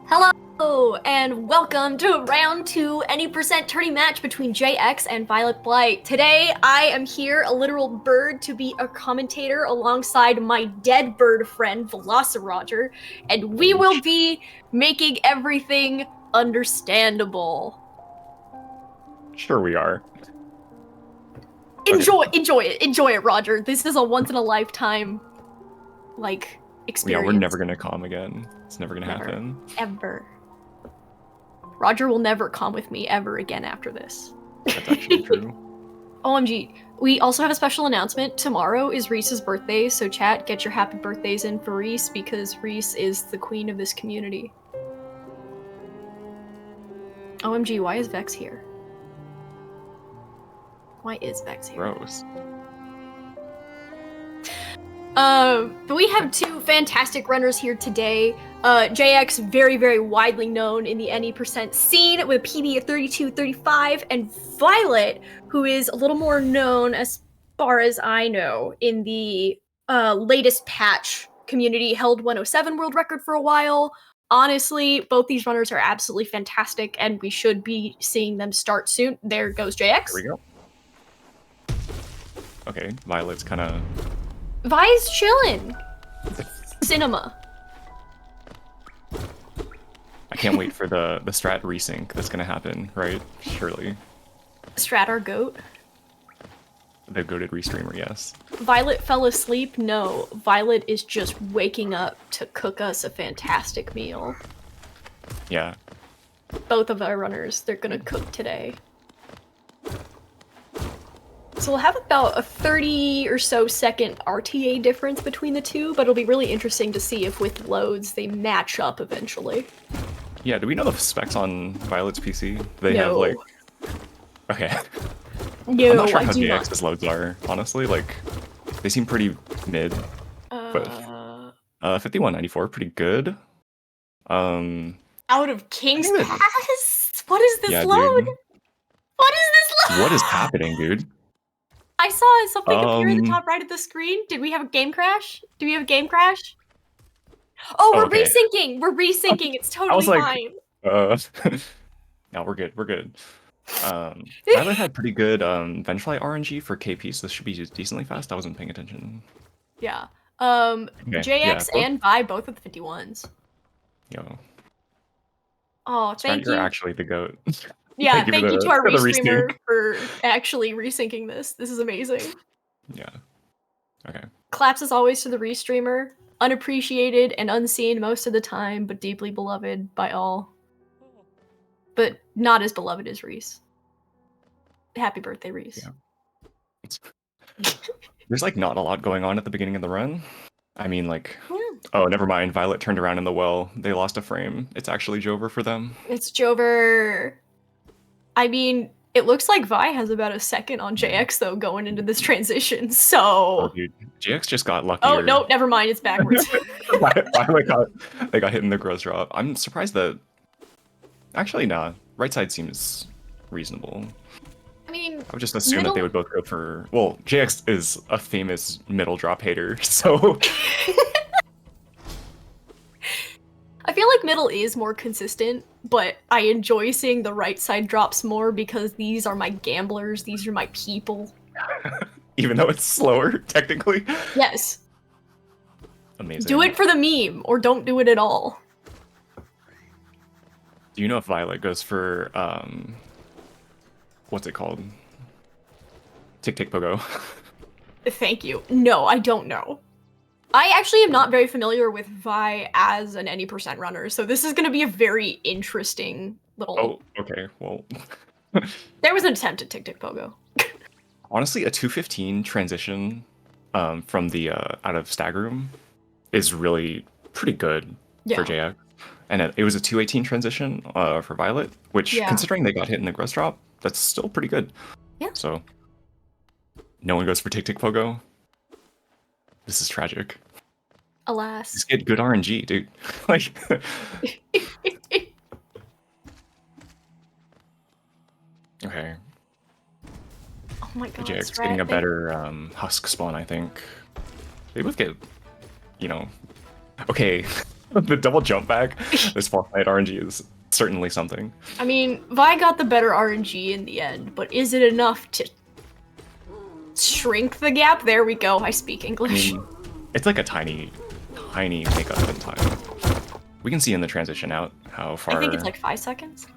Hello, and welcome to round 2 any percent tourney match between JX and violetblight. Today, I am here, a literal bird, to be a commentator alongside my dead bird friend, Velociraptor, and we will be making everything understandable. Sure we are. Enjoy it, Roger. This is a once-in-a-lifetime, experience. Yeah, we're never gonna calm again. It's never gonna happen. Ever. Roger will never calm with me ever again after this. That's actually true. OMG. We also have a special announcement. Tomorrow is Reese's birthday, so chat, get your happy birthdays in for Reese, because Reese is the queen of this community. OMG, why is Vex here? Why is Vex here? Gross. But we have two fantastic runners here today. JX, very, very widely known in the any percent scene with a PB of 32-35, and Violet, who is a little more known, as far as I know, in the latest patch community, held 107 world record for a while. Honestly, both these runners are absolutely fantastic, and we should be seeing them start soon. There goes JX. Here we go. Okay, Violet's kind of... Vi's chillin'. Cinema. I can't wait for the strat resync that's gonna happen, right? Surely. Strat our goat. The goated restreamer, yes. Violet fell asleep? No. Violet is just waking up to cook us a fantastic meal. Yeah. Both of our runners, they're gonna cook today. So we'll have about a 30 or so second RTA difference between the two, but it'll be really interesting to see if with loads they match up eventually. Yeah, do we know the specs on Violet's PC? They No. have like... Okay. No, I'm not sure I how do not. JX's loads are, honestly. Like, they seem pretty mid. But 5194, pretty good. Out of King's Good. Pass? What is this Yeah, load? dude. What is this load? What is happening, dude? I saw something appear in the top right of the screen. Did we have a game crash? Do we have a game crash? Oh, we're okay. resyncing! We're resyncing, it's totally fine. No, we're good, we're good. Violet had pretty good Vengefly RNG for KP, so this should be decently fast. I wasn't paying attention. Yeah. Okay, JX yeah, and Vi both with 51s. Yo. Oh, thank you. You're actually the GOAT. Yeah, thank you to our restreamer resync. for actually resyncing this. This is amazing. Yeah. Okay. Claps as always to the restreamer. Unappreciated and unseen most of the time, but deeply beloved by all. But not as beloved as Reese. Happy birthday, Reese. Yeah. There's like not a lot going on at the beginning of the run. I mean, like, Yeah. oh, never mind. Violet turned around in the well. They lost a frame. It's actually Jover for them. It's Jover. I mean, it looks like Vi has about a second on JX, though, going into this transition, so... Oh, dude. JX just got luckier. Oh, no, never mind. It's backwards. They got hit in the gross drop. I'm surprised that... Actually, nah. Right side seems reasonable. I mean... I would just assume that they would both go for... Well, JX is a famous middle drop hater, so... I feel like middle is more consistent, but I enjoy seeing the right side drops more because these are my gamblers, these are my people. Even though it's slower, technically? Yes. Amazing. Do it for the meme, or don't do it at all. Do you know if Violet goes for, what's it called? Tick Tick Pogo. Thank you. No, I don't know. I actually am not very familiar with Vi as an any percent runner, so this is going to be a very interesting little... Oh, okay, well... There was an attempt at Tick Tick Pogo. Honestly, a 215 transition from the out of Stag Room is really pretty good for JX. And it was a 218 transition for Violet, which, considering they got hit in the gross drop, that's still pretty good. Yeah. So, no one goes for Tick Tick Pogo. This is tragic. Alas. Just get good RNG, dude. Like... Okay. Oh my god. JX getting a better husk spawn, I think. They both get, you know... Okay, The double jump back, this False Knight RNG is certainly something. I mean, Vi got the better RNG in the end, but is it enough to shrink the gap? There we go, I speak English. It's like a tiny makeup in time. We can see in the transition out how far... I think it's like 5 seconds.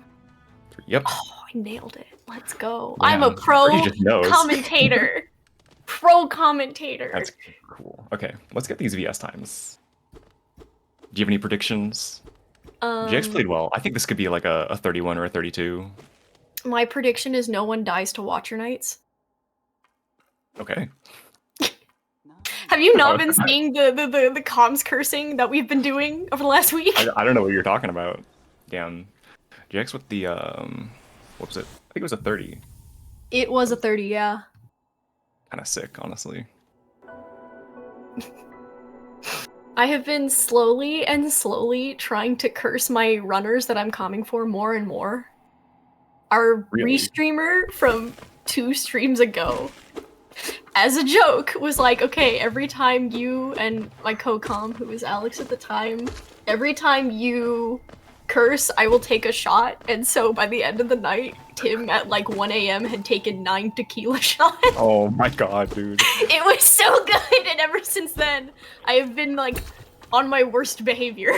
Yep. Oh, I nailed it. Let's go. Yeah, I'm a pro commentator. Pro commentator. That's cool. Okay, let's get these VS times. Do you have any predictions? JX played well. I think this could be like a 31 or a 32. My prediction is no one dies to Watcher Knights. Okay. Have you not been seeing the comms cursing that we've been doing over the last week? I don't know what you're talking about. Damn. JX with the, what was it? I think it was a 30. It was a 30, yeah. Kind of sick, honestly. I have been slowly trying to curse my runners that I'm comming for more and more. Our restreamer from 2 streams ago, as a joke, was like, okay, every time you and my co-com, who was Alex at the time, every time you curse, I will take a shot. And so by the end of the night, Tim at like 1 AM had taken 9 tequila shots. Oh my god, dude. It was so good, and ever since then, I have been like on my worst behavior.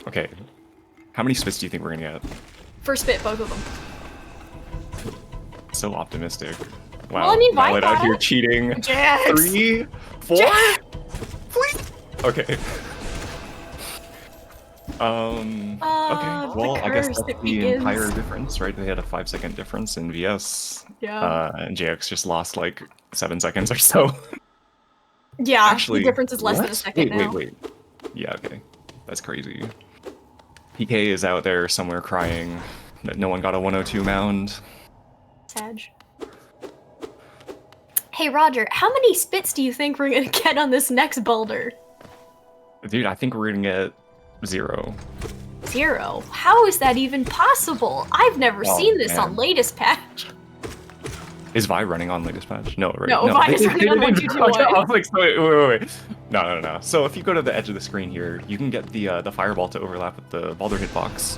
Okay. How many spits do you think we're gonna get? First spit, both of them. So optimistic. Wow. Well, I mean, Violet out here cheating. Jax. 3, 4? Jax. Please. Okay. Okay. Well, I guess that's the entire difference, right? They had a 5-second difference in VS. Yeah. And JX just lost like 7 seconds or so. Yeah. Actually, the difference is less than a second now. Wait. Yeah. Okay. That's crazy. PK is out there somewhere crying that no one got a 102 mound. Sag. Hey Roger, how many spits do you think we're gonna get on this next boulder? Dude, I think we're gonna get 0. 0? How is that even possible? I've never seen this on latest patch. Is Vi running on latest patch? No, right? No, Vi is running on 1.2.1. I was like, wait. No. So if you go to the edge of the screen here, you can get the fireball to overlap with the Baldur hitbox.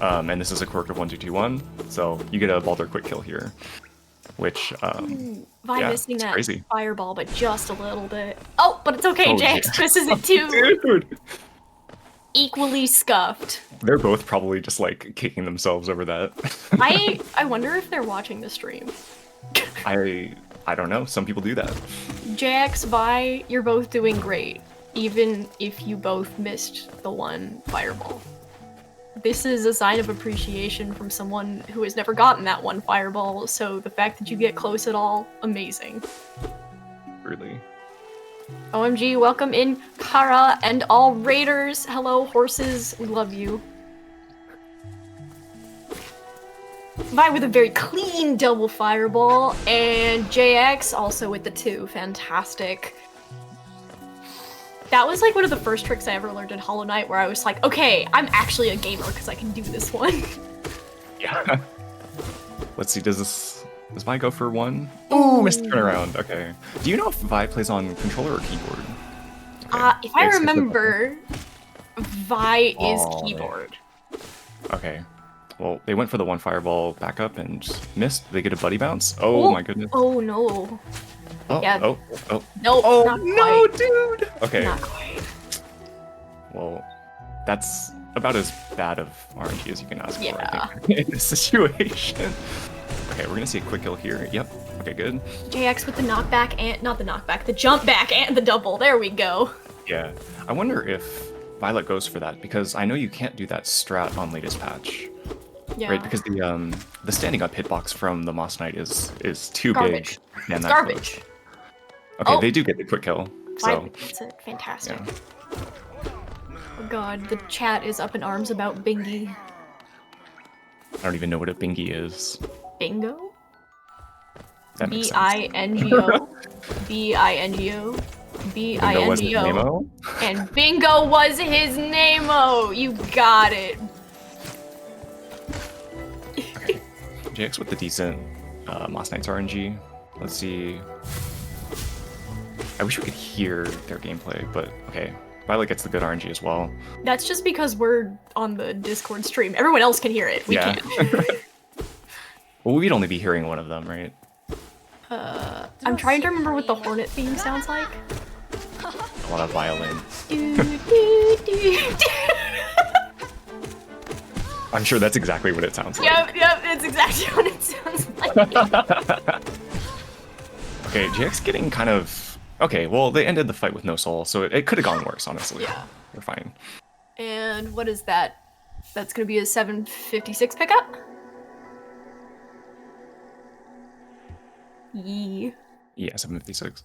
And this is a quirk of 1.2.1, so you get a Baldur quick kill here. Which, Vi missing that crazy. fireball, but just a little bit. Oh, but it's okay, Jax. Yeah. This is it too. Dude! Equally scuffed. They're both probably just like kicking themselves over that. I wonder if they're watching the stream. I don't know. Some people do that. Jax, Vi, you're both doing great, even if you both missed the one fireball. This is a sign of appreciation from someone who has never gotten that one fireball, so the fact that you get close at all, amazing. Really. OMG, welcome in Kara and all raiders. Hello, horses, we love you. Vi with a very clean double fireball, and JX also with the 2. Fantastic. That was like one of the first tricks I ever learned in Hollow Knight, where I was like, okay, I'm actually a gamer because I can do this one. Yeah. Let's see, does Vi go for 1? Ooh, missed turnaround. Okay. Do you know if Vi plays on controller or keyboard? Okay. If I remember, Vi is keyboard. Okay. Well, they went for the 1 fireball backup and just missed. They get a buddy bounce. Oh my goodness. Oh no. Oh, yeah. Oh. Nope, oh not no, quite. dude. Okay. Not quite. Well, that's about as bad of RNG as you can ask for, I think, in this situation. Okay, we're gonna see a quick kill here. Yep. Okay, good. JX with the knockback and not the knockback, the jump back and the double. There we go. Yeah. I wonder if Violet goes for that, because I know you can't do that strat on latest patch. Yeah. Right, because the standing up hitbox from the Moss Knight is too garbage. big. It's garbage. Close. Okay, they do get the quick kill. So that's it. Fantastic. Yeah. Oh god, the chat is up in arms about Bingy. I don't even know what a bingy is. Bingo? That makes sense. B-I-N-G-O. B-I-N-G-O. B-I-N-G-O. And Bingo was his name-o! You got it. Okay. JX with the decent Moss Knight's RNG. Let's see. I wish we could hear their gameplay, but okay. Violet gets the good RNG as well. That's just because we're on the Discord stream. Everyone else can hear it. We can't. Well, we'd only be hearing one of them, right? I'm trying to remember what the Hornet theme sounds like. A lot of violin. I'm sure that's exactly what it sounds like. Yep, it's exactly what it sounds like. Okay, JX getting kind of... Okay, well, they ended the fight with no soul, so it could have gone worse, honestly. Yeah. We're fine. And what is that? That's gonna be a 756 pickup? Yee. Yeah, 756.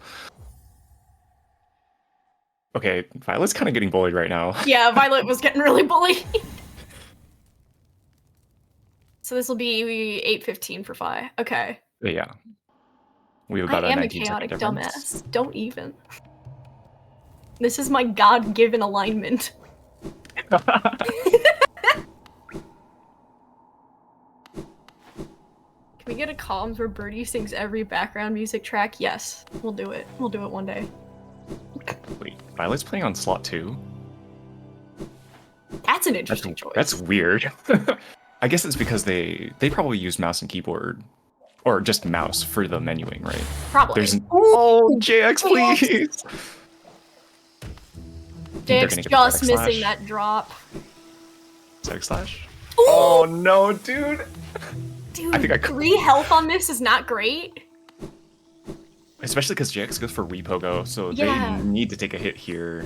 Okay, Violet's kind of getting bullied right now. Yeah, Violet was getting really bullied. So this will be 815 for Fi. Okay. Yeah. We have about I am a 19 chaotic second difference. dumbass. Don't even. This is my God-given alignment. Can we get a comms where Birdie sings every background music track? Yes, we'll do it. We'll do it one day. Wait, Violet's playing on slot 2? That's an interesting choice. That's weird. I guess it's because they probably use mouse and keyboard. Or just mouse for the menuing, right? Probably. Oh, JX, please! JX just missing that drop. Static slash? Oh no, dude! Dude, I think I 3 health on this is not great. Especially because JX goes for repogo, so they need to take a hit here.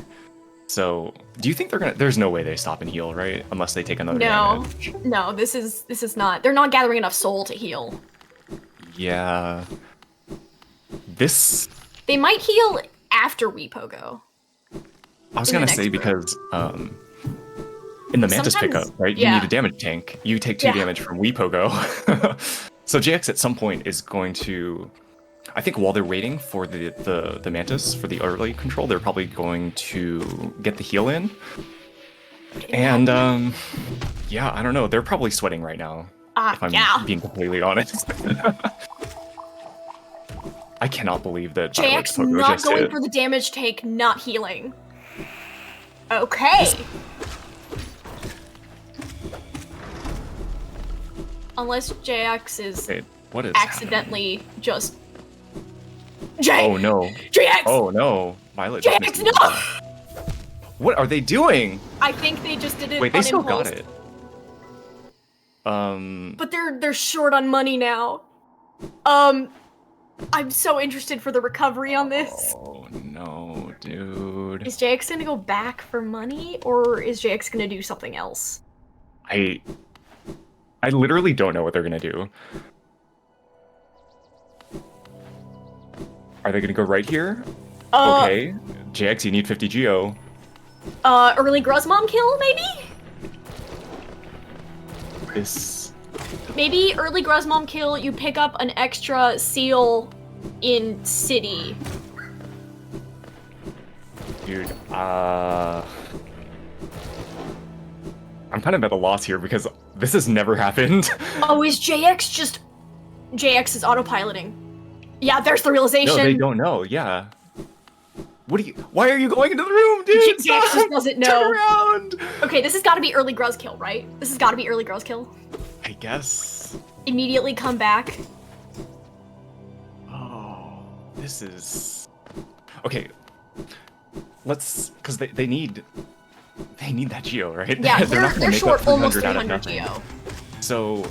So, do you think they're gonna... There's no way they stop and heal, right? Unless they take another damage. No, this is not... They're not gathering enough soul to heal. Yeah. This... They might heal after repogo. I was gonna say because in the Mantis pickup, right? You need a damage tank. You take 2 damage from Weepogo. So JX at some point is going to... I think while they're waiting for the Mantis for the early control, they're probably going to get the heal in. And yeah, I don't know. They're probably sweating right now. If I'm being completely honest. I cannot believe that JX not going for the damage take, not healing. Okay. Unless JX is accidentally just... Oh no. JX! Oh no. Violet JX, no! What are they doing? I think they just did it. Wait, they still got it. But they're short on money now. I'm so interested for the recovery on this. Oh no, dude. Is JX gonna go back for money, or is JX gonna do something else? I literally don't know what they're gonna do. Are they gonna go right here? Okay. JX, you need 50 Geo. Early Gruzmom kill, maybe? Maybe early Gruzmom kill, you pick up an extra seal in city. Dude, I'm kind of at a loss here because this has never happened. Oh, is JX just... JX is autopiloting. Yeah, there's the realization. No, they don't know, yeah. Why are you going into the room, dude? JX just doesn't know. Turn around! Okay, this has got to be early Gruz kill, right? This has got to be early Gruz kill. I guess. Immediately come back. Oh, this is... Okay. Let's... Because they need... They need that Geo, right? Yeah, they're short almost 300 Geo. So...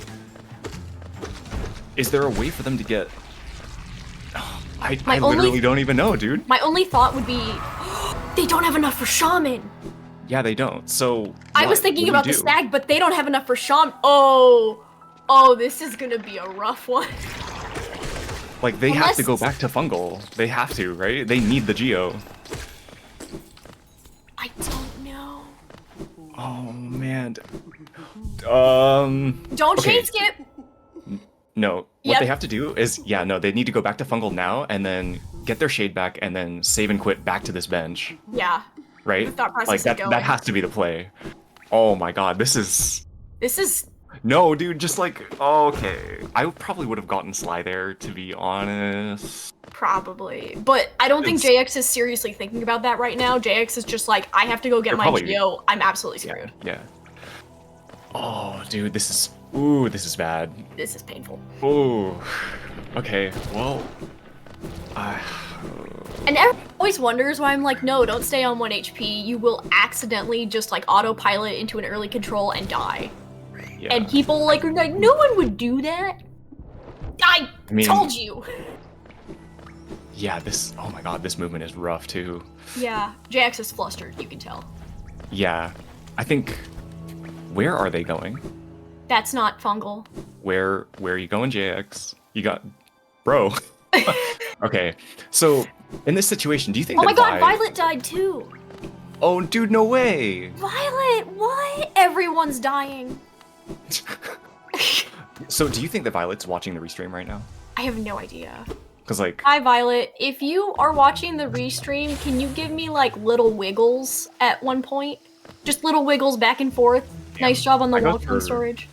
Is there a way for them to get... I literally don't even know, dude. My only thought would be, they don't have enough for Shaman. Yeah, they don't. So I was thinking about the Stag, but they don't have enough for Shaman. Oh, this is gonna be a rough one. Like they have to go back to Fungal. They have to, right? They need the Geo. I don't know. Oh man. Don't chain skip. No, what they have to do is, they need to go back to Fungal now and then get their Shade back and then save and quit back to this bench. Yeah. Right? Like that has to be the play. Oh my god, this is No, dude, just like, okay. I probably would have gotten Sly there, to be honest. Probably. But I don't think JX is seriously thinking about that right now. JX is just like, I have to go get my Geo. I'm absolutely screwed. Yeah. Oh, dude, this is... Ooh, this is bad. This is painful. Ooh. Okay, well... And everyone always wonders why I'm like, no, don't stay on 1 HP. You will accidentally just like autopilot into an early control and die. Yeah. And people like are like, no one would do that. I mean, told you. Yeah, oh my god, this movement is rough too. Yeah, JX is flustered, you can tell. Yeah, I think, where are they going? That's not fungal. Where are you going, JX? You got, bro. Okay, so in this situation, do you think? Oh my god, Violet died too. Oh, dude, no way. Violet, what? Everyone's dying. So, do you think that Violet's watching the restream right now? I have no idea. Cause like, hi Violet, if you are watching the restream, can you give me like little wiggles at one point? Just little wiggles back and forth. Damn. Nice job on the walk-in storage.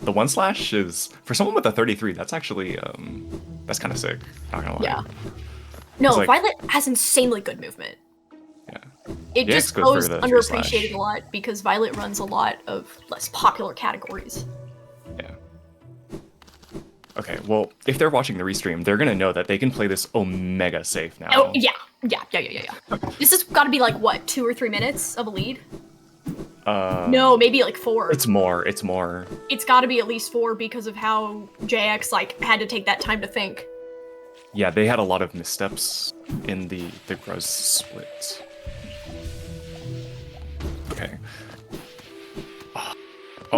The 1/ is, for someone with a 33, that's actually, that's kind of sick, not gonna lie. Yeah. No, like, Violet has insanely good movement. Yeah. It just goes underappreciated a lot because Violet runs a lot of less popular categories. Yeah. Okay, well, if they're watching the restream, they're gonna know that they can play this Omega safe now. Oh, yeah. This has got to be like, what, 2 or 3 minutes of a lead? No, maybe like 4. It's more. It's got to be at least 4 because of how JX like had to take that time to think. Yeah, they had a lot of missteps in the Gruz split. Okay.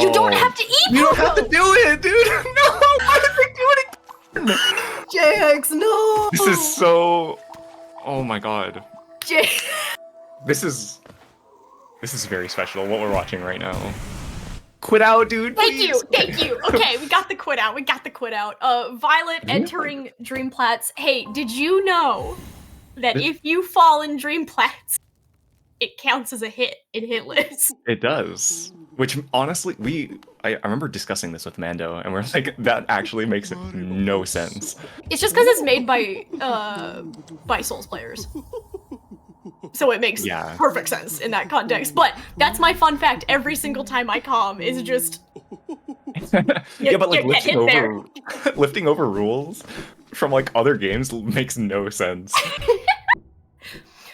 You don't have to eat. You don't have to do it, dude. No, why did they do it again? JX, no. This is so. Oh my god. This is very special, what we're watching right now. Quit out, dude, please. Thank you. Okay, we got the quit out. Violet entering Dreamplats. Hey, did you know that if you fall in Dreamplats, it counts as a hit in hit list? It does. Which, honestly, I remember discussing this with Mando, and we're like, that actually makes no sense. It's just because it's made by Souls players. So it makes perfect sense in that context. But that's my fun fact. Every single time I calm is just... yeah, but like lifting over rules from like other games makes no sense.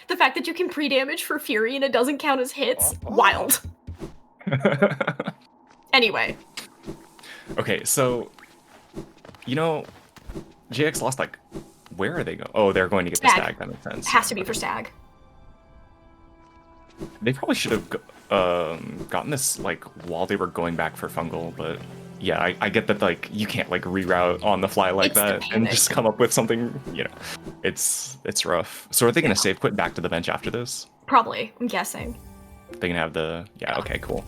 The fact that you can pre-damage for Fury and it doesn't count as hits, wild. Anyway. Okay, so, you know, JX lost like, where are they going? Oh, they're going to get the stag, that makes sense. Has to be for stag. They probably should have gotten this like while they were going back for fungal, but yeah, I get that like you can't like reroute on the fly like that and just come up with something, you know. It's rough. So are they gonna save quit back to the bench after this? Probably, I'm guessing. They can have the okay, cool.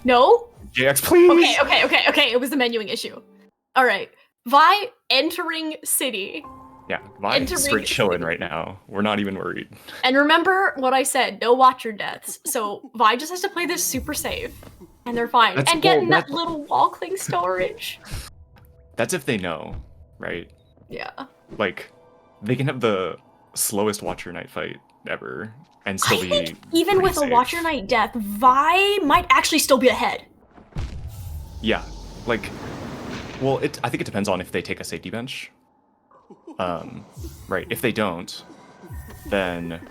No? JX, please. Okay. It was the menuing issue. All right, Vi entering city. Yeah, we're chilling right now. We're not even worried. And remember what I said, no watcher deaths. So Vi just has to play this super safe, and they're fine. And get that little wall cling storage. That's if they know, right? Yeah. Like, they can have the slowest watcher knight fight ever, and still be think even with safe. A watcher knight death, Vi might actually still be ahead. Yeah, like, well, I think it depends on if they take a safety bench. Right, if they don't, then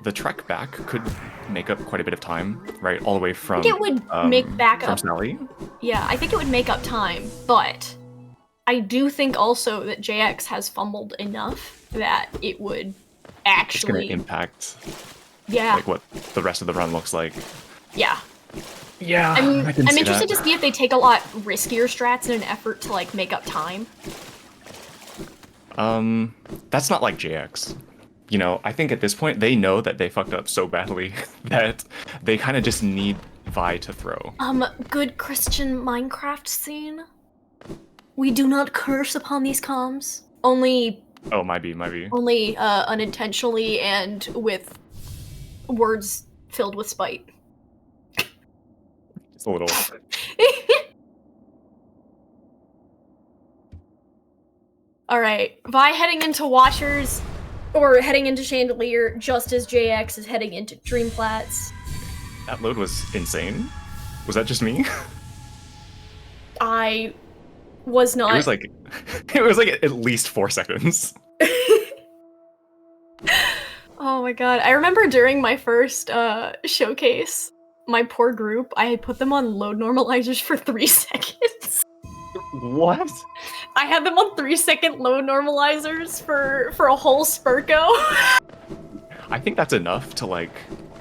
the trek back could make up quite a bit of time, right? All the way from I think it would make back from up. Sally. Yeah, I think it would make up time, but I do think also that JX has fumbled enough that it would actually it's gonna impact like what the rest of the run looks like. Yeah. Yeah. I'm interested to see if they take a lot riskier strats in an effort to like make up time. That's not like JX. You know, I think at this point they know that they fucked up so badly that they kind of just need Vi to throw. Good Christian Minecraft scene. We do not curse upon these comms. Only. Oh, might be. Only unintentionally and with words filled with spite. It's a little. All right, Vi heading into Watchers, or heading into Chandelier, just as JX is heading into Dreamflats. That load was insane. Was that just me? I was not. It was like at least 4 seconds. Oh my god. I remember during my first showcase, my poor group, I had put them on load normalizers for 3 seconds. What? I had them on 3-second load normalizers for a whole Spurco. I think that's enough to like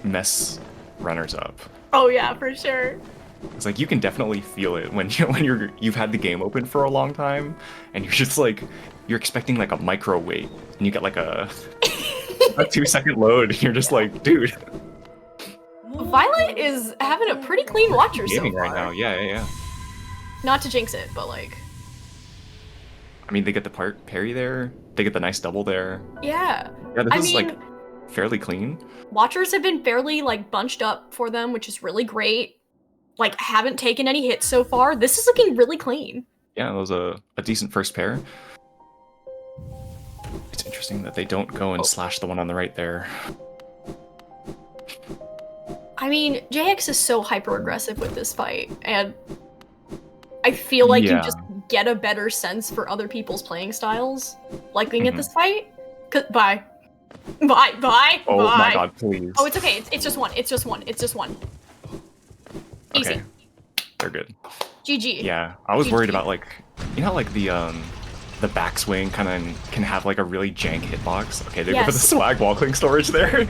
mess runners up. Oh yeah, for sure. It's like you can definitely feel it when you've had the game open for a long time and you're just like you're expecting like a micro wait and you get like a 2-second load and you're just like, dude. Violet is having a pretty clean Watcher so far. Right now, yeah. Not to jinx it, but like. I mean, they get the parry there. They get the nice double there. Yeah. Yeah, this is like fairly clean. Watchers have been fairly like bunched up for them, which is really great. Like, haven't taken any hits so far. This is looking really clean. Yeah, it was a decent first pair. It's interesting that they don't go and slash the one on the right there. I mean, JX is so hyper-aggressive with this fight, and I feel like you just get a better sense for other people's playing styles, looking at this fight. Bye. Oh my god, please. Oh, it's okay. It's just one. It's just one. Easy. Okay. They're good. GG. Yeah, I was worried about like, you know, like the backswing kind of can have like a really jank hitbox. Okay, they go for the swag wall cling storage there.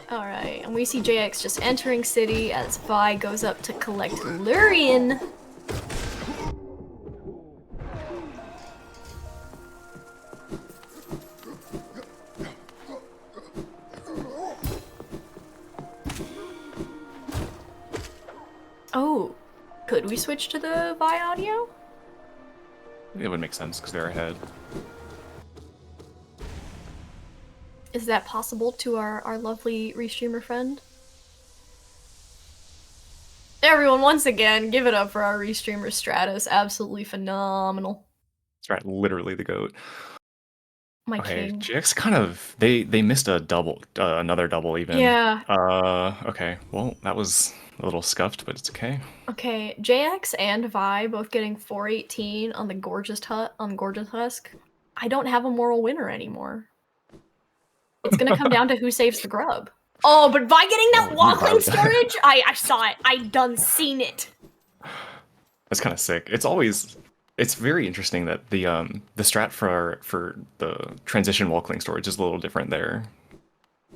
Alright, and we see JX just entering city as Vi goes up to collect Lurian. Oh, could we switch to the Vi audio? It would make sense because they're ahead. Is that possible to our lovely restreamer friend? Everyone, once again, give it up for our restreamer Stratus. Absolutely phenomenal. That's right, literally the GOAT. My king. JX kind of they missed a double, another double even. Yeah. Okay. Well, that was a little scuffed, but it's okay. Okay, JX and Vi both getting 418 on the Gorgeous Husk. I don't have a moral winner anymore. It's gonna come down to who saves the grub. Oh, but Vi getting that walkling storage? I saw it. I done seen it. That's kind of sick. It's very interesting that the strat for the transition walkling storage is a little different there.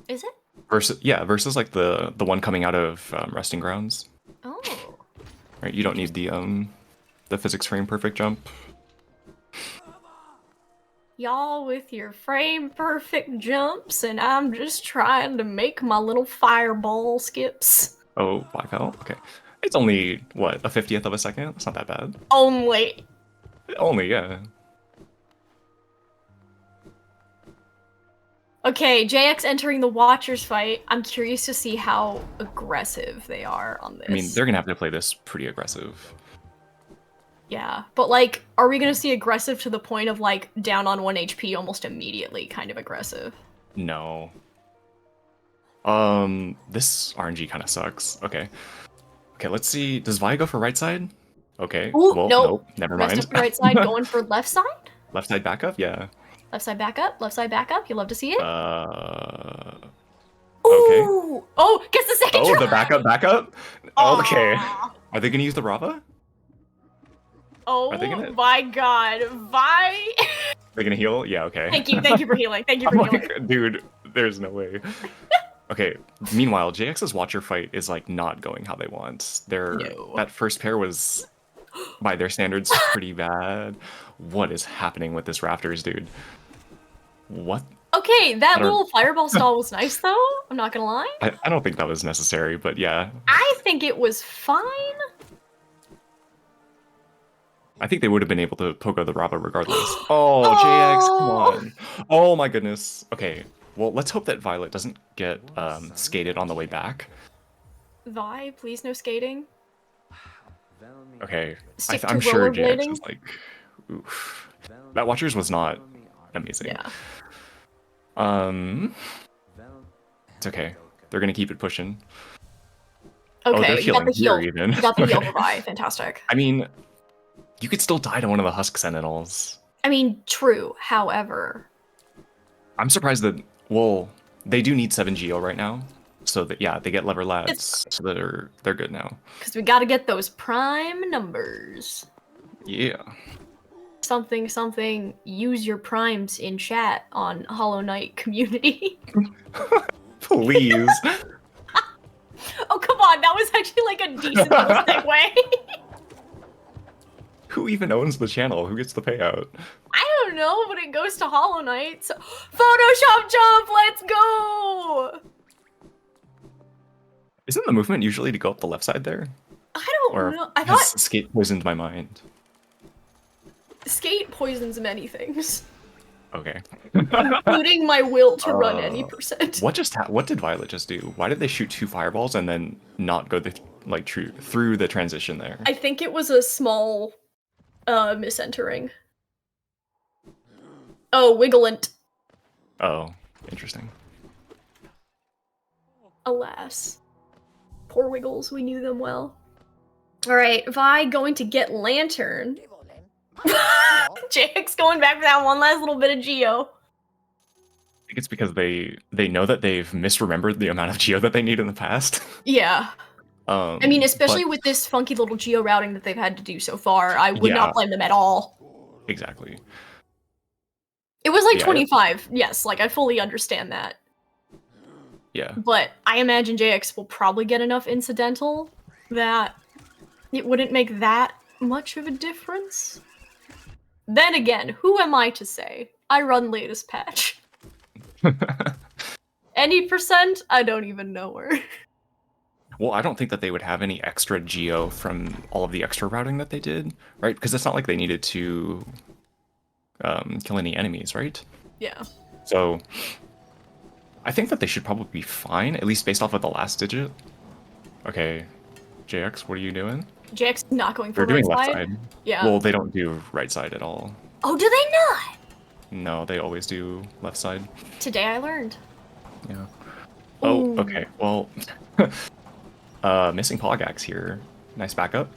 Is it? Versus like the one coming out of resting grounds. Oh. Right, you don't need the physics frame perfect jump. Y'all with your frame perfect jumps, and I'm just trying to make my little fireball skips. Oh, black hell? Okay. It's only, what, a 50th of a second? That's not that bad. Only, yeah. Okay, JX entering the Watchers fight. I'm curious to see how aggressive they are on this. I mean, they're gonna have to play this pretty aggressive. Yeah, but like, are we gonna see aggressive to the point of like down on 1 HP almost immediately kind of aggressive? No. This RNG kind of sucks. Okay. Okay, let's see. Does Vi go for right side? Okay. Ooh, well, nope. Never mind. Rest of the right side going for left side? Left side backup? Yeah. Left side backup? Left side backup? You love to see it? Okay. Ooh! Oh, gets the second try! Oh, the backup? Okay. Are they gonna use the Rava? Oh my god, Vi! They're gonna heal? Yeah, okay. Thank you for healing. Thank you for healing. Like, dude, there's no way. Okay, meanwhile, JX's Watcher fight is like not going how they want. That first pair was, by their standards, pretty bad. What is happening with this Raptors, dude? What? Okay, that little fireball stall was nice though, I'm not gonna lie. I don't think that was necessary, but yeah. I think it was fine. I think they would have been able to poke out the Rava regardless. Oh, JX, come on. Oh my goodness. Okay, well, let's hope that Violet doesn't get skated on the way back. Vi, please no skating. Okay, Stick to I'm sure JX rollerblading. is like, oof. That Watchers was not amazing. Yeah. It's okay. They're gonna keep it pushing. Okay, Oh, they're you got healing the here heal. even. You got the heal Okay. for Vi. Fantastic. I mean, you could still die to one of the Husk Sentinels. I mean, true. However, I'm surprised that, well, they do need 7 Geo right now. So that, yeah, they get Lever Lads, so they're good now. because we got to get those prime numbers. Yeah. Something, use your primes in chat on Hollow Knight community. Please. Oh, come on. That was actually like a decent little segue. Who even owns the channel? Who gets the payout? I don't know, but it goes to Hollow Knight. So Photoshop jump, let's go! Isn't the movement usually to go up the left side there? I don't know. I has thought skate poisoned my mind. skate poisons many things, Okay. including my will to run any percent. What did Violet just do? Why did they shoot 2 fireballs and then not go through the transition there? I think it was a small misentering. Oh, Wigglant. Oh, interesting. Alas. Poor Wiggles, we knew them well. Alright, Vi going to get Lantern. Jake's going back for that one last little bit of Geo. I think it's because they know that they've misremembered the amount of Geo that they need in the past. Yeah. I mean, especially but, with this funky little Geo routing that they've had to do so far, I would not blame them at all. Exactly. It was like 25, yes, like I fully understand that. Yeah. But I imagine JX will probably get enough incidental that it wouldn't make that much of a difference. Then again, who am I to say? I run latest patch. Any percent? I don't even know her. Well, I don't think that they would have any extra Geo from all of the extra routing that they did, right? Because it's not like they needed to kill any enemies, right? Yeah. So I think that they should probably be fine, at least based off of the last digit. Okay, JX, what are you doing? JX not going for They're doing right left side? side. Yeah. Well, they don't do right side at all. Oh, do they not? No, they always do left side. Today I learned. Yeah. Ooh. Oh, okay. Well, missing Pogax here. Nice backup.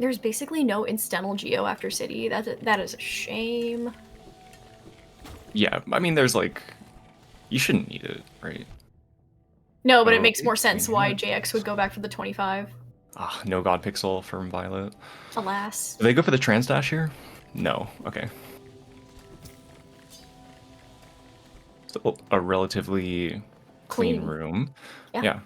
There's basically no incidental Geo after City. That is a shame. Yeah, I mean, there's like, you shouldn't need it, right? No, but it makes more sense why JX would go back for the 25. Ah, no God Pixel from Violet. Alas. Do they go for the trans dash here? No. Okay. Still a relatively clean room. Yeah.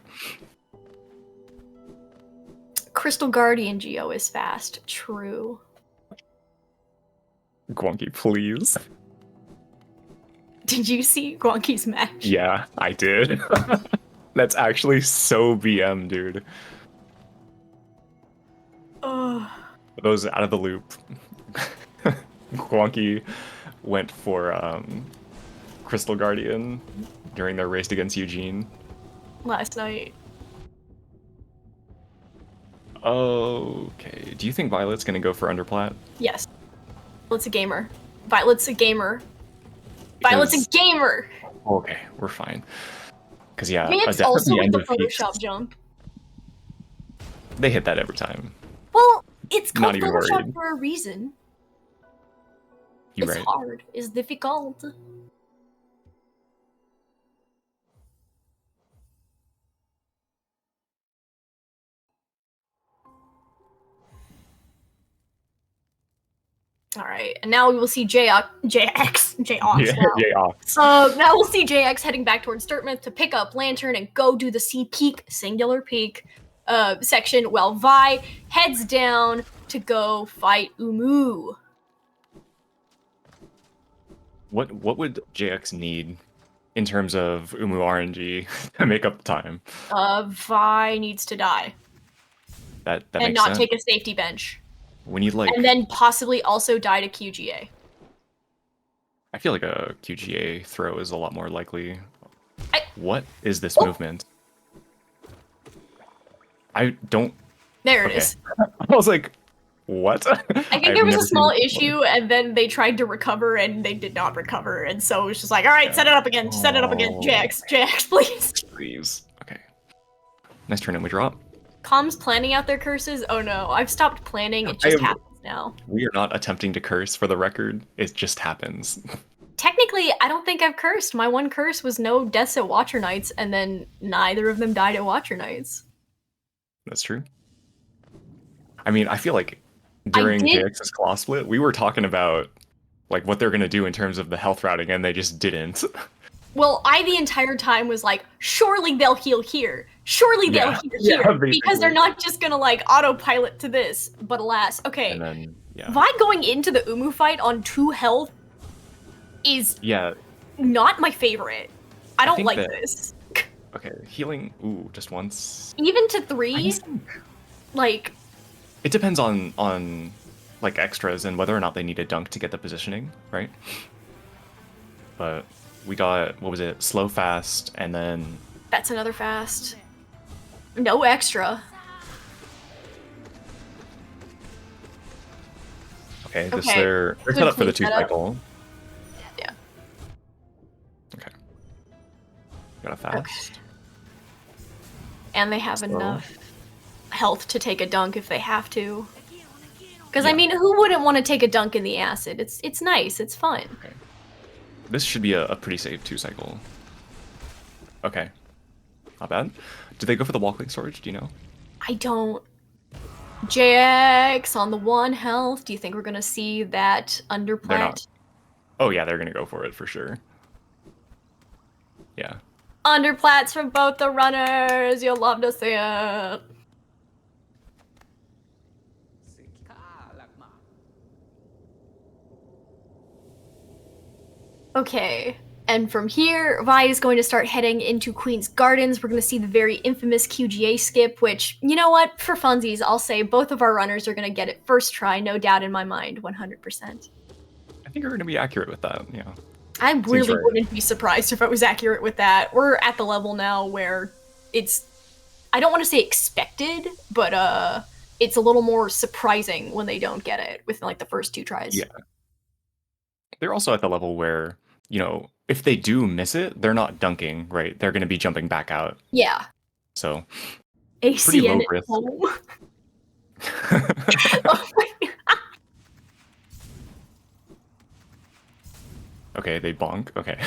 Crystal Guardian Geo is fast. True. Gwonky, please. Did you see Gwonky's match? Yeah, I did. That's actually so BM, dude. Those out of the loop. Gwonky went for Crystal Guardian during their race against Eugene. Last night. Okay. Do you think Violet's gonna go for Underplat? Yes. Violet's a gamer. Violet's a gamer. Violet's a gamer! Okay, we're fine. Because, yeah, it's also with the Photoshop jump. They hit that every time. Well, it's called Not even Photoshop worried. for a reason. You're it's right. hard. It's difficult. All right, and now we will see JX. Yeah. So now we'll see JX heading back towards Dirtmouth to pick up Lantern and go do the C peak, singular peak, section, while Vi heads down to go fight Umu. What would JX need in terms of Umu RNG to make up the time? Vi needs to die. That and makes not sense. Take a safety bench. We need like, and then possibly also die to QGA. I feel like a QGA throw is a lot more likely. What is this movement? I don't. There it Okay. is. I was like, what? I think there was a small issue, and then they tried to recover, and they did not recover, and so it was just like, all right, set it up again, set it up again, JX, please. Please. Okay. Nice turn, and we drop. Com's planning out their curses? Oh no, I've stopped planning, it just happens now. We are not attempting to curse, for the record. It just happens. Technically, I don't think I've cursed. My one curse was no deaths at Watcher Nights, and then neither of them died at Watcher Nights. That's true. I mean, I feel like during JX's claw split, we were talking about like what they're gonna do in terms of the health routing, and they just didn't. Well, I the entire time was like, surely they'll heal here. Surely they'll heal here. Because they're not just gonna like autopilot to this. But alas, okay. And then, Vi going into the Umu fight on 2 health is not my favorite. I don't like this. Okay, healing, ooh, just once. Even to 3, like... It depends on like extras and whether or not they need a dunk to get the positioning, right? But we got, what was it, slow fast, and then... That's another fast. No extra. Okay, they're set up for the 2 cycle. Yeah. Okay. Got a fast. Okay. And they have enough health to take a dunk if they have to. Because I mean, who wouldn't want to take a dunk in the acid? It's nice, it's fun. Okay. This should be a pretty safe 2 cycle. Okay. Not bad. Do they go for the wall click storage? Do you know? I don't. JX on the 1 health. Do you think we're gonna see that underplant? They're not. Oh yeah, they're gonna go for it for sure. Yeah. Underplats from both the runners. You'll love to see it. Okay, and from here, Vi is going to start heading into Queen's Gardens. We're going to see the very infamous QGA skip, which, you know what, for funsies, I'll say both of our runners are going to get it first try, no doubt in my mind, 100%. I think we're going to be accurate with that, yeah. I really wouldn't be surprised if I was accurate with that. We're at the level now where it's, I don't want to say expected, but it's a little more surprising when they don't get it within like the first 2 tries. Yeah. They're also at the level where, you know, if they do miss it, they're not dunking, right? They're going to be jumping back out. Yeah. So, pretty low risk. Oh my God. Okay, they bonk. Okay.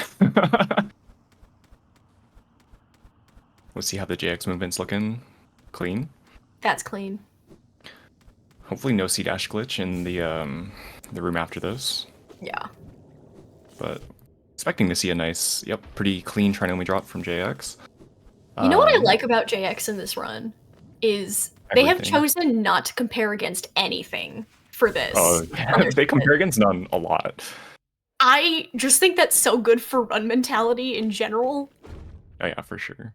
Let's see how the JX movement's looking. Clean. That's clean. Hopefully no C dash glitch in the room after this. Yeah. But expecting to see a nice, pretty clean trinomial drop from JX. You know what I like about JX in this run is they have chosen not to compare against anything for this. Oh, yeah. They compare against none a lot. I just think that's so good for run mentality in general. Oh yeah, for sure.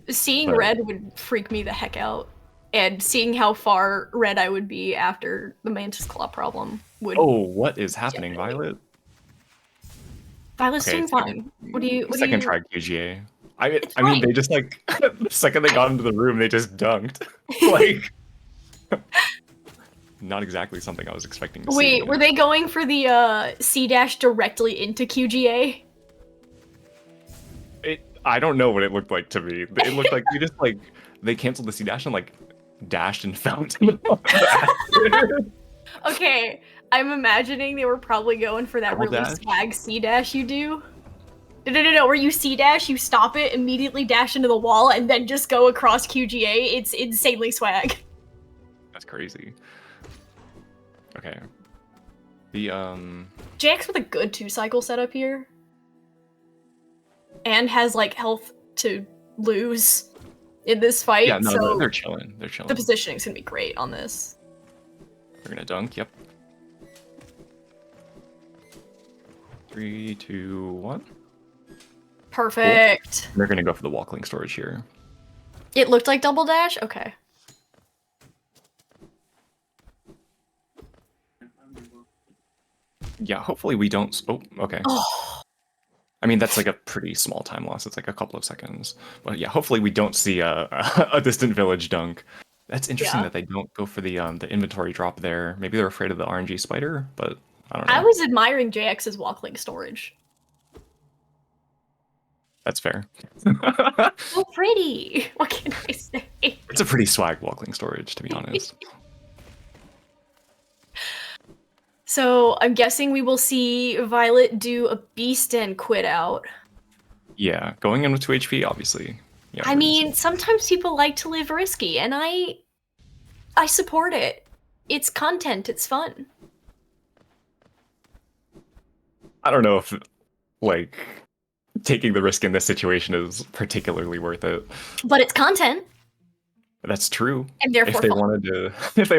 Seeing red would freak me the heck out. And seeing how far red I would be after the Mantis Claw problem would... Oh, what is happening, Violet? Violet's doing fine. What do you... Second try QGA. I mean, they just like, the second they got into the room, they just dunked. Like... Not exactly something I was expecting to see. Wait, were they going for the C dash directly into QGA? I don't know what it looked like to me. It looked like they canceled the C dash and like dashed and fell into the Okay, I'm imagining they were probably going for that really swag C dash you do. No, where you C dash, you stop it, immediately dash into the wall, and then just go across QGA. It's insanely swag. That's crazy. Okay. The JX with a good 2-cycle setup here. And has like health to lose in this fight. Yeah, no, so they're chilling. They're chilling. The positioning's gonna be great on this. They're gonna dunk, yep. 3, 2, 1. Perfect. Cool. They're gonna go for the walk-link storage here. It looked like double dash? Okay. Yeah, hopefully we don't... Oh, okay. Oh. I mean, that's like a pretty small time loss. It's like a couple of seconds. But yeah, hopefully we don't see a distant village dunk. That's interesting that they don't go for the inventory drop there. Maybe they're afraid of the RNG spider, but I don't know. I was admiring JX's walk-link storage. That's fair. So pretty. What can I say? It's a pretty swag walk-link storage, to be honest. So I'm guessing we will see Violet do a beast and quit out. Yeah, going in with 2 HP, obviously. Yeah, I mean, sometimes people like to live risky, and I support it. It's content, it's fun. I don't know if, like, taking the risk in this situation is particularly worth it. But it's content. That's true. And therefore if they fun.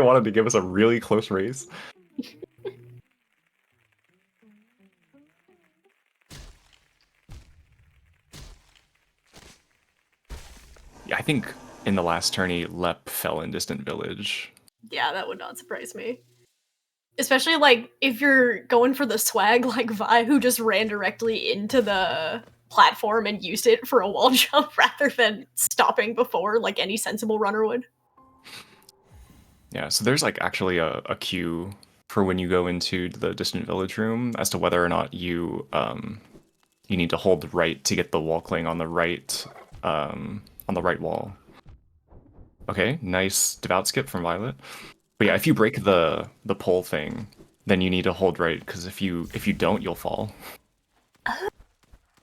wanted to give us a really close race. Yeah, I think in the last tourney, Lep fell in Distant Village. Yeah, that would not surprise me. Especially, like, if you're going for the swag like Vi, who just ran directly into the platform and used it for a wall jump rather than stopping before, like any sensible runner would. Yeah, so there's, like, actually a queue for when you go into the Distant Village room as to whether or not you you need to hold right to get the wall cling on the right wall. Okay, nice devout skip from Violet. But yeah, if you break the pole thing, then you need to hold right, because if you don't, you'll fall.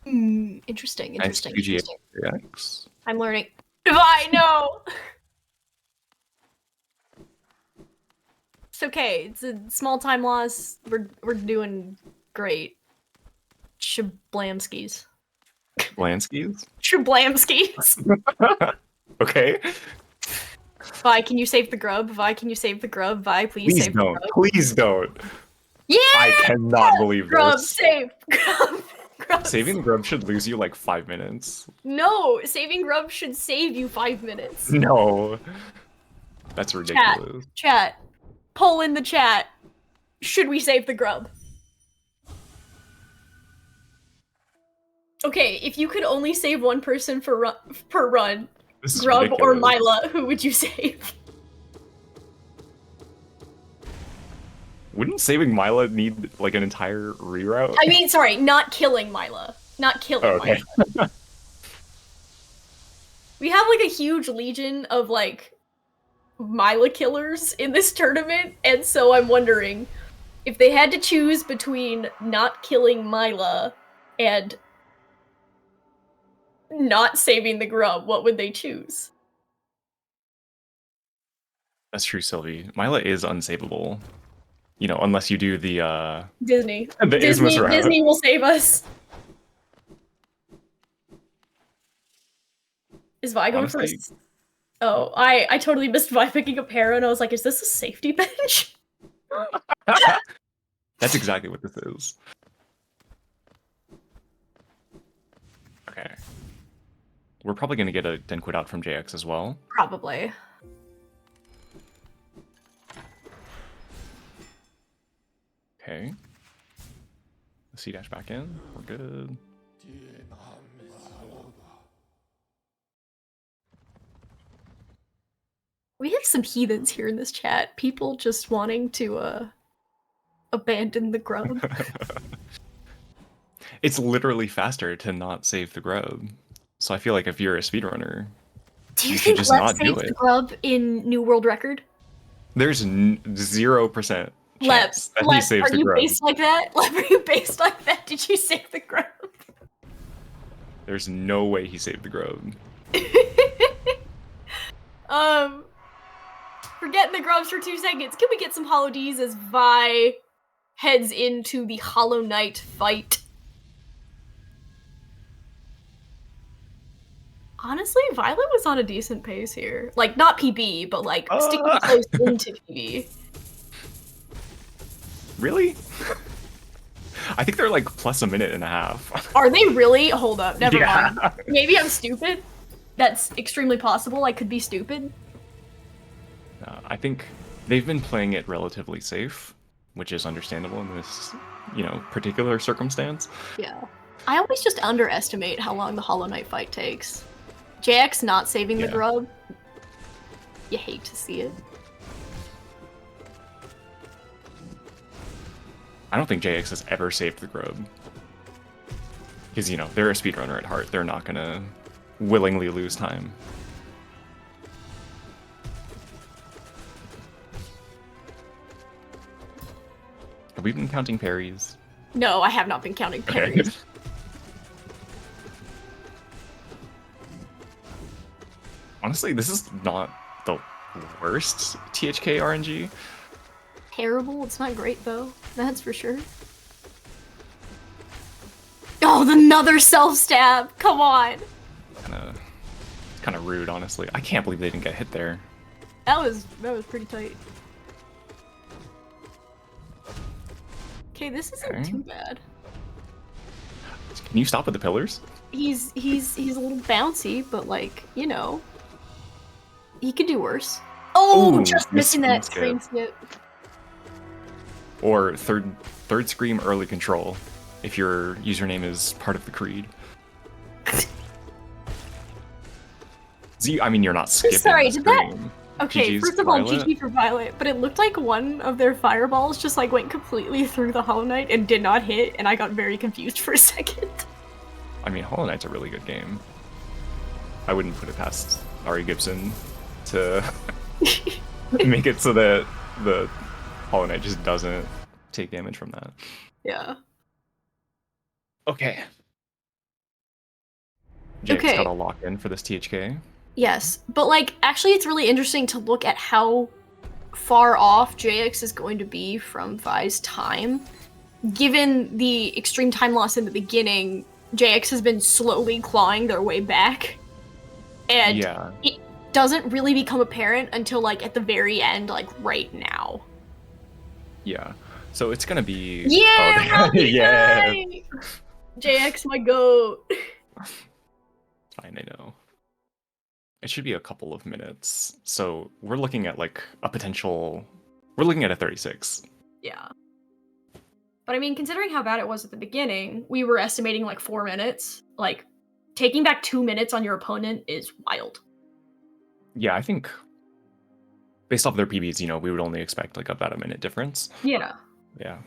Interesting. Nice QGX. I'm learning. Vi, no! It's okay. It's a small time loss. We're doing great. Shablamskis. Blanskis? Shablamskis. Okay. Vi, can you save the grub? Vi, can you save the grub? Vi, please save the grub. Please don't. Yeah! I cannot believe grub, this. Save! Grub. Saving the grub should lose you like 5 minutes. No! Saving grub should save you 5 minutes. No. That's ridiculous. Chat. Poll in the chat. Should we save the grub? Okay, if you could only save one person per run, Grub ridiculous. Or Mila, who would you save? Wouldn't saving Mila need like an entire reroute? I mean, sorry, not killing Mila. Not killing Mila. We have like a huge legion of like Mila killers in this tournament, and so I'm wondering if they had to choose between not killing Mila and not saving the grub, what would they choose? That's true, Sylvie. Mila is unsavable. You know, unless you do the Disney. Ismus route. Disney will save us. Is Vi going first? Oh, I totally missed Vi picking a pair, and I was like, is this a safety bench? That's exactly what this is. Okay. We're probably going to get a Den quit out from JX as well. Probably. Okay. The C-dash back in. We're good. We have some heathens here in this chat. People just wanting to abandon the grub. It's literally faster to not save the grub. So I feel like if you're a speedrunner, do you think just Lep not do saved it. The grub in New World Record? There's 0% chance that he saves the grub. Are you based like that? Lep, are you based like that? Did you save the grub? There's no way he saved the grub. Forgetting the grubs for 2 seconds. Can we get some Hollow D's as Vi heads into the Hollow Knight fight? Honestly, Violet was on a decent pace here. Like, not PB, but like sticking close into PB. Really? I think they're like plus a minute and a half. Are they really? Hold up, never mind. Maybe I'm stupid. That's extremely possible. I could be stupid. I think they've been playing it relatively safe, which is understandable in this, you know, particular circumstance. Yeah. I always just underestimate how long the Hollow Knight fight takes. JX not saving the grub. You hate to see it. I don't think JX has ever saved the grub. Because, you know, they're a speedrunner at heart. They're not gonna willingly lose time. Have we been counting parries? No, I have not been counting parries. Okay. Honestly, this is not the worst THK RNG. Terrible. It's not great though. That's for sure. Oh, another self stab. Come on. Kind of rude, honestly. I can't believe they didn't get hit there. That was pretty tight. Okay, this isn't too bad. Can you stop with the pillars? He's a little bouncy, but like, you know, he could do worse. Oh, ooh, just missing that screen skip. Or third scream early control, if your username is part of the creed. I mean, you're not skipping. Sorry, did that? Okay, GG's first of all, Violet. GG for Violet, but it looked like one of their fireballs just like went completely through the Hollow Knight and did not hit, and I got very confused for a second. I mean, Hollow Knight's a really good game. I wouldn't put it past Ari Gibson to make it so that the Hollow Knight just doesn't take damage from that. Yeah. Okay. Jake's Okay. gotta lock in for this THK. Yes, but like, actually it's really interesting to look at how far off JX is going to be from Vi's time. Given the extreme time loss in the beginning, JX has been slowly clawing their way back. And yeah. It doesn't really become apparent until like at the very end, like right now. Yeah. So it's gonna be... Yeah! Oh, yeah! JX, my goat! Fine, I know. It should be a couple of minutes. So we're looking at like a potential... We're looking at a 36. Yeah. But I mean, considering how bad it was at the beginning, we were estimating like 4 minutes. Like, taking back 2 minutes on your opponent is wild. Yeah, I think based off their PBs, you know, we would only expect like about a minute difference. Yeah. Yeah.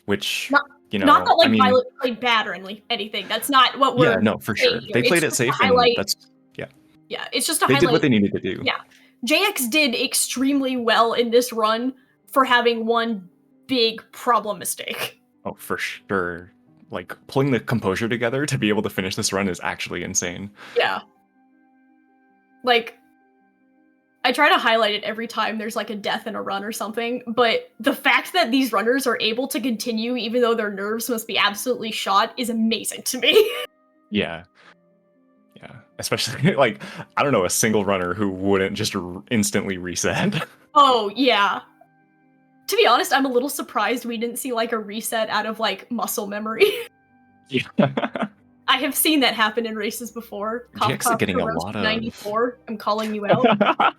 Which, you know, not that like, I mean, Violet played bad or anything. That's not what we're... Yeah, no, for sure. Here. They played it safe, and that's... Yeah. Yeah, it's just a they highlight. They did what they needed to do. Yeah. JX did extremely well in this run for having one big problem mistake. Oh, for sure. Like, pulling the composure together to be able to finish this run is actually insane. Yeah. Like, I try to highlight it every time there's like a death in a run or something, but the fact that these runners are able to continue even though their nerves must be absolutely shot is amazing to me. Yeah. Yeah. Especially, like, I don't know a single runner who wouldn't just instantly reset. Oh, yeah. To be honest, I'm a little surprised we didn't see like a reset out of like muscle memory. Yeah. I have seen that happen in races before. JX is getting a lot of 94. I'm calling you out.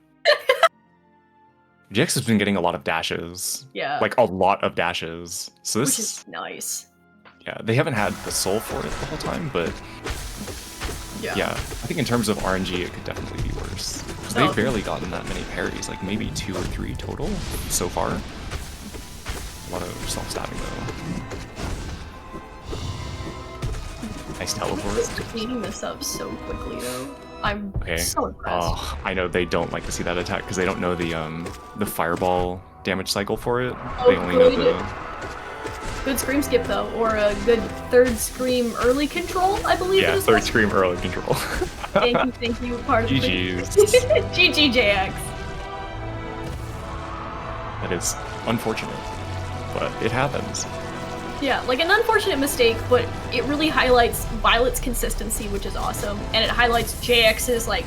JX has been getting a lot of dashes. Yeah. Like a lot of dashes. So this which is nice. Yeah, they haven't had the soul for it the whole time, but yeah, I think in terms of RNG, it could definitely be worse. Because they've barely gotten that many parries, like maybe 2 or 3 total so far. A lot of self-stabbing though. Nice teleport. Just eating this up so quickly though. I'm so impressed. Oh, I know they don't like to see that attack because they don't know the fireball damage cycle for it. Oh, they only know the... Good scream skip though, or a good third scream early control, I believe. Yeah, third scream early control. Thank you, part of GG's. GGJX. That is unfortunate, but it happens. Yeah, like an unfortunate mistake, but it really highlights Violet's consistency, which is awesome, and it highlights JX's like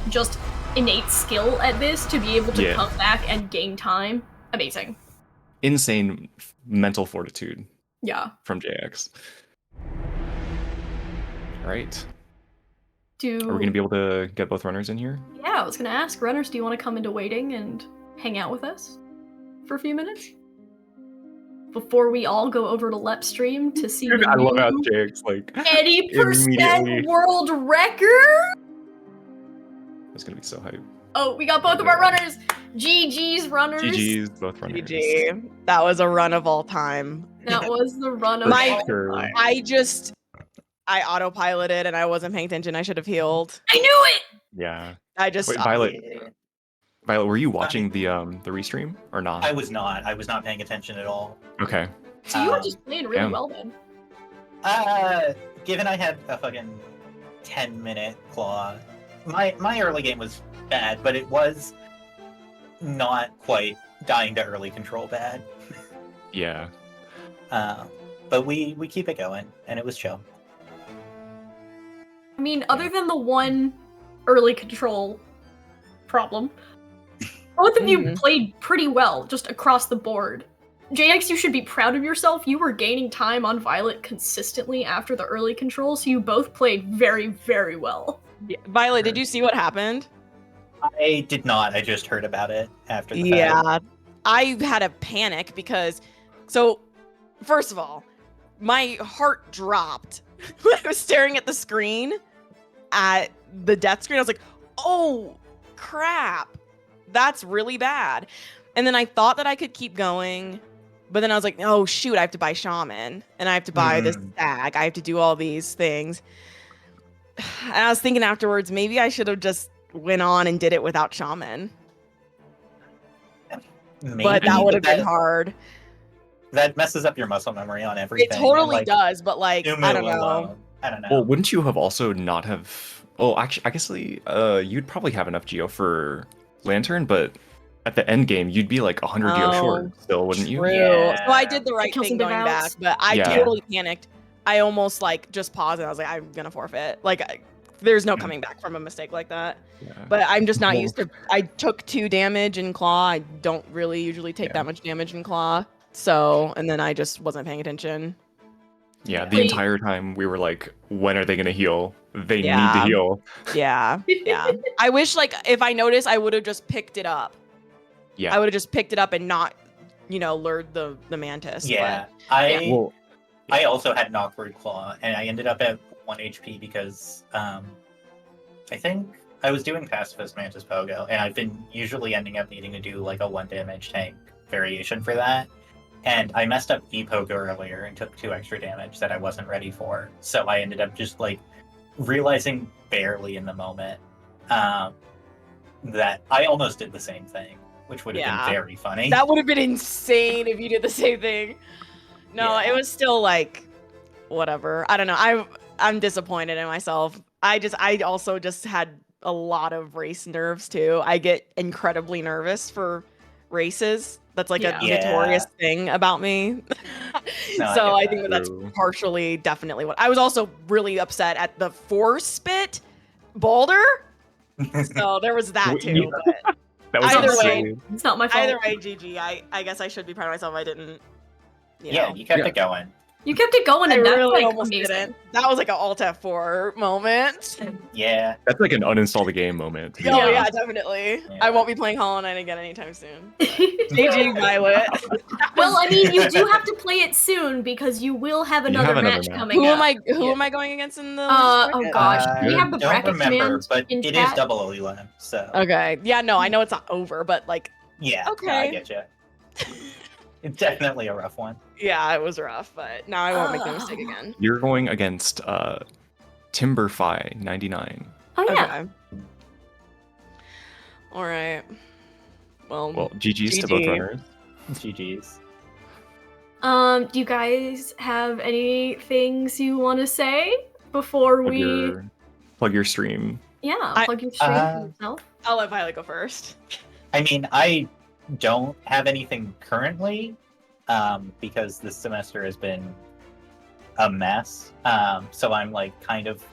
just innate skill at this to be able to come back and gain time. Amazing. Insane mental fortitude. Yeah. From JX. All right. Are we going to be able to get both runners in here? Yeah, I was going to ask, runners, do you want to come into waiting and hang out with us for a few minutes? before we all go over to Lep Stream to see the I love how new JX like 80% immediately. world record. It's gonna be so hype. Oh, we got both of our runners. GG's runners. GG's both runners. GG. That was a run of all time. That was the run of For all sure. time. I autopiloted and I wasn't paying attention. I should have healed. I knew it. Yeah. I just Wait, Violet, were you watching the restream or not? I was not. I was not paying attention at all. Okay. So you were just playing really well then. Given I had a fucking 10-minute claw, my early game was bad, but it was not quite dying to early control bad. Yeah. But we keep it going, and it was chill. I mean, other than the one early control problem, both of you played pretty well, just across the board. JX, you should be proud of yourself. You were gaining time on Violet consistently after the early control, so you both played very, very well. Yeah. Violet, did you see what happened? I did not. I just heard about it after the fact. Yeah. I had a panic because, so, first of all, my heart dropped when I was staring at the screen, at the death screen. I was like, oh, crap. That's really bad. And then I thought that I could keep going, but then I was like, oh, shoot, I have to buy Shaman, and I have to buy this stag. I have to do all these things. And I was thinking afterwards, maybe I should have just went on and did it without Shaman. Maybe, but that would have been hard. That messes up your muscle memory on everything. It totally does, but like, I don't know. Alone, I don't know. Well, wouldn't you have also not have... Oh, actually, I guess you'd probably have enough geo for Lantern, but at the end game, you'd be like 100 geo short still, wouldn't you? True. Yeah. So I did the right thing going back, but I totally panicked. I almost like just paused and I was like, I'm gonna forfeit. Like, there's no coming back from a mistake like that. Yeah. But I'm just not used to. I took 2 damage in claw. I don't really usually take that much damage in claw. So, and then I just wasn't paying attention. Yeah, the entire time we were like, when are they gonna heal? They need to heal. Yeah, yeah. I wish, like, if I noticed, I would have just picked it up. Yeah. I would have just picked it up and not, lured the mantis. Yeah. But, I also had an awkward claw, and I ended up at 1 HP because I think I was doing pacifist mantis pogo, and I've been usually ending up needing to do like a 1 damage tank variation for that. And I messed up V-Pogo earlier and took 2 extra damage that I wasn't ready for. So I ended up just like realizing barely in the moment that I almost did the same thing, which would have been very funny. That would have been insane if you did the same thing. No, it was still like, whatever. I don't know. I'm disappointed in myself. I also just had a lot of race nerves too. I get incredibly nervous for races. That's like a notorious thing about me. So I think that's partially definitely what I was also really upset at the force spit boulder. So there was that too. But that was either insane. way, it's not my fault. Either way, GG. I guess I should be proud of myself. I didn't. You kept it going. You kept it going, and I that's really like almost amazing. didn't. That was like an Alt F4 moment. Yeah. That's like an uninstall the game moment. Oh yeah, definitely. Yeah. I won't be playing Hollow Knight again anytime soon. GG, Violet. Well, I mean, you do have to play it soon because you will have another match coming Who up. am I going against in the oh gosh, we have the don't bracket remember, command but in it chat. is double Olam, so. Okay. Yeah, no, I know it's not over, but like, Yeah, okay. No, I get you. It's definitely a rough one. Yeah, it was rough, but now I won't make the mistake again. You're going against Timberfi 99. Oh yeah. Okay. All right. Well, GG's to both runners. GG's. Do you guys have any things you want to say before Plug your stream. Yeah, plug your stream for yourself. I'll let Violet go first. I mean, I don't have anything currently because this semester has been a mess. So I'm like kind of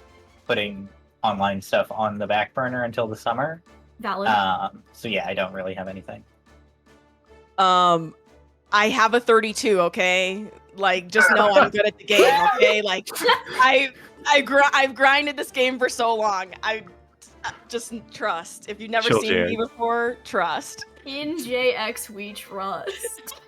putting online stuff on the back burner until the summer. Valid. So yeah, I don't really have anything. I have a 32, okay? Like, just know I'm good at the game, okay? Like, I've grinded this game for so long. I just trust. If you've never seen me before, trust. In JX we trust.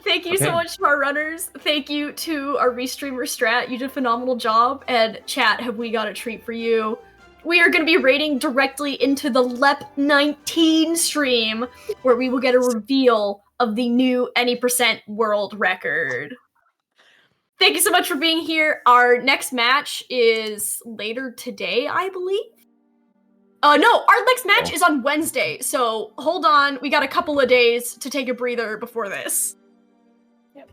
Thank you so much to our runners. Thank you to our restreamer Strat. You did a phenomenal job. And chat, have we got a treat for you? We are going to be raiding directly into the LEP19 stream, where we will get a reveal of the new Any% world record. Thank you so much for being here. Our next match is later today, I believe. No, our next match is on Wednesday, so hold on. We got a couple of days to take a breather before this. Yep.